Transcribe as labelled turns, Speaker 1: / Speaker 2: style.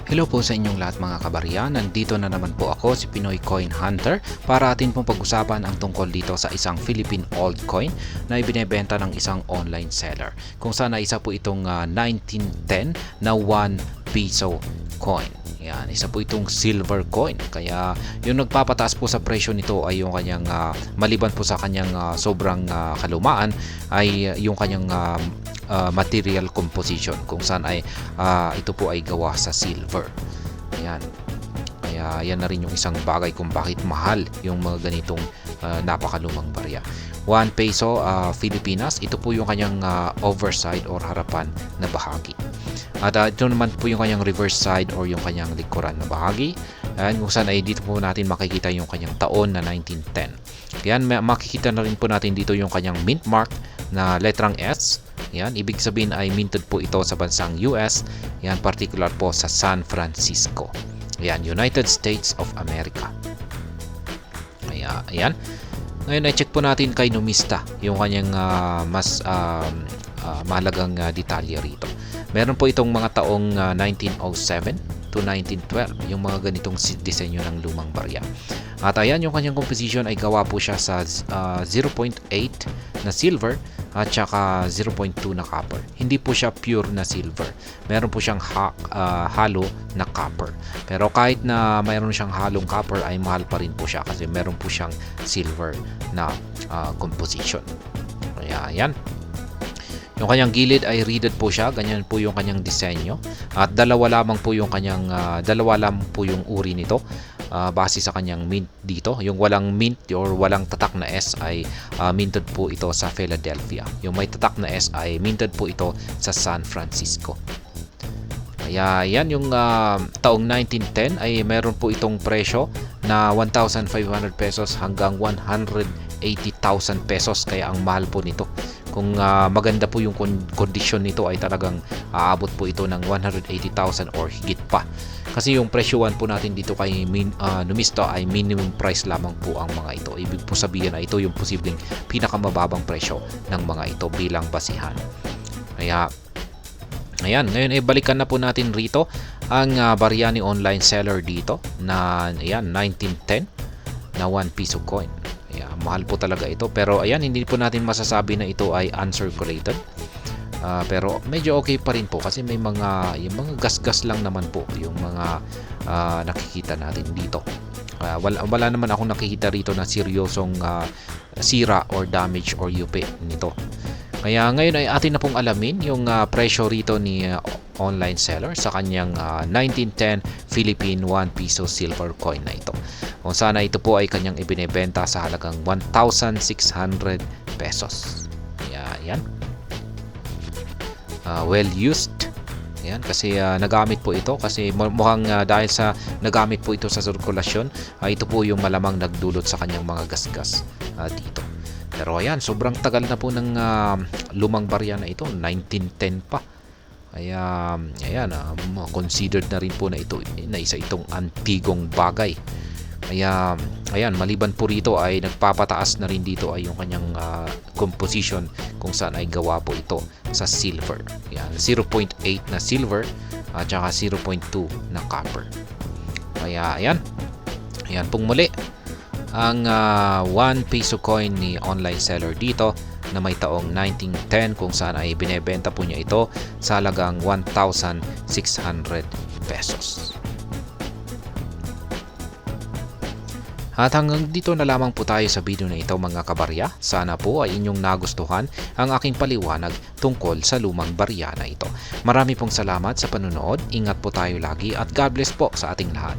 Speaker 1: Hello po sa inyong lahat mga kabarya. Nandito na naman po ako, si Pinoy Coin Hunter, para atin pong pag-usapan ang tungkol dito sa isang Philippine altcoin na ibinebenta ng isang online seller. Kung saan isa po itong 1910 na 1 piso coin. Yan, isa po itong silver coin. Kaya yung nagpapataas po sa presyo nito ay yung kanyang maliban po sa kanyang sobrang kalumaan ay yung kanyang material composition kung saan ay ito po ay gawa sa silver. Ayan. Kaya yan na rin yung isang bagay kung bakit mahal yung mga ganitong napakalumang barya. 1 peso Pilipinas, ito po yung kanyang overside or harapan na bahagi. At ito naman po yung kanyang reverse side or yung kanyang likuran na bahagi. Ayan, kung saan ay dito po natin makikita yung kanyang taon na 1910. Kaya makikita na rin po natin dito yung kanyang mint mark na letrang S. Yan, ibig sabihin ay minted po ito sa bansang US. Yan, particular po sa San Francisco. Yan, United States of America. Ayan. Ngayon, i-check po natin kay Numista yung kanyang mas mahalagang detalye rito. Meron po itong mga taong 1907 to 1912, yung mga ganitong disenyo ng lumang barya. At ayan, yung kanyang composition ay gawa po siya sa 0.8 na silver at saka 0.2 na copper. Hindi po siya pure na silver. Meron po siyang halo na copper. Pero kahit na mayroon siyang halong copper ay mahal pa rin po siya kasi meron po siyang silver na composition. Kaya ayan. Yung kanyang gilid ay reeded po siya, ganyan po yung kanyang disenyo. At dalawa lamang po yung uri nito. Base sa kanyang mint dito. Yung walang mint or walang tatak na S ay minted po ito sa Philadelphia. Yung may tatak na S ay minted po ito sa San Francisco. Kaya yan, yung taong 1910 ay meron po itong presyo na 1,500 pesos hanggang 180,000 pesos. Kaya ang mahal po nito. Kung maganda po yung kondisyon nito ay talagang aabot po ito ng 180,000 or higit pa. Kasi yung presyohan po natin dito kay Numista ay minimum price lamang po ang mga ito. Ibig po sabihin na ito yung posibleng pinakamababang presyo ng mga ito bilang basihan. Kaya ayan, ngayon ay balikan na po natin rito ang barya ni online seller dito na ayan, 1910 na 1 piso coin. Ayan, mahal po talaga ito, pero ayan, hindi po natin masasabi na ito ay uncirculated. Pero medyo okay pa rin po kasi may yung mga gas-gas lang naman po yung mga nakikita natin dito. Wala naman akong nakikita rito na seryosong sira or damage or yupi nito. Kaya ngayon ay atin na pong alamin yung presyo rito ni online seller sa kanyang 1910 Philippine 1 piso silver coin na ito. Kung sana ito po ay kanyang ibinebenta sa halagang 1,600 pesos. Yan. Well used. Ayan, kasi nagamit po ito kasi mukhang dahil sa nagamit po ito sa sirkulasyon, ito po yung malamang nagdulot sa kanyang mga gasgas dito. Pero ayan, sobrang tagal na po ng lumang barya na ito, 1910 pa. Kaya ayan, considered na rin po na ito na isa itong antigong bagay. Kaya ayan, maliban po rito ay nagpapataas na rin dito ay yung kanyang composition kung saan ay gawa po ito sa silver. Ayan, 0.8 na silver at saka 0.2 na copper. Kaya ayan pong muli ang 1 peso coin ni online seller dito na may taong 1910 kung saan ay binebenta po niya ito sa halagang 1,600 pesos. At hanggang dito na lamang po tayo sa video na ito mga kabarya. Sana po ay inyong nagustuhan ang aking paliwanag tungkol sa lumang barya na ito. Marami pong salamat sa panunood. Ingat po tayo lagi at God bless po sa ating lahat.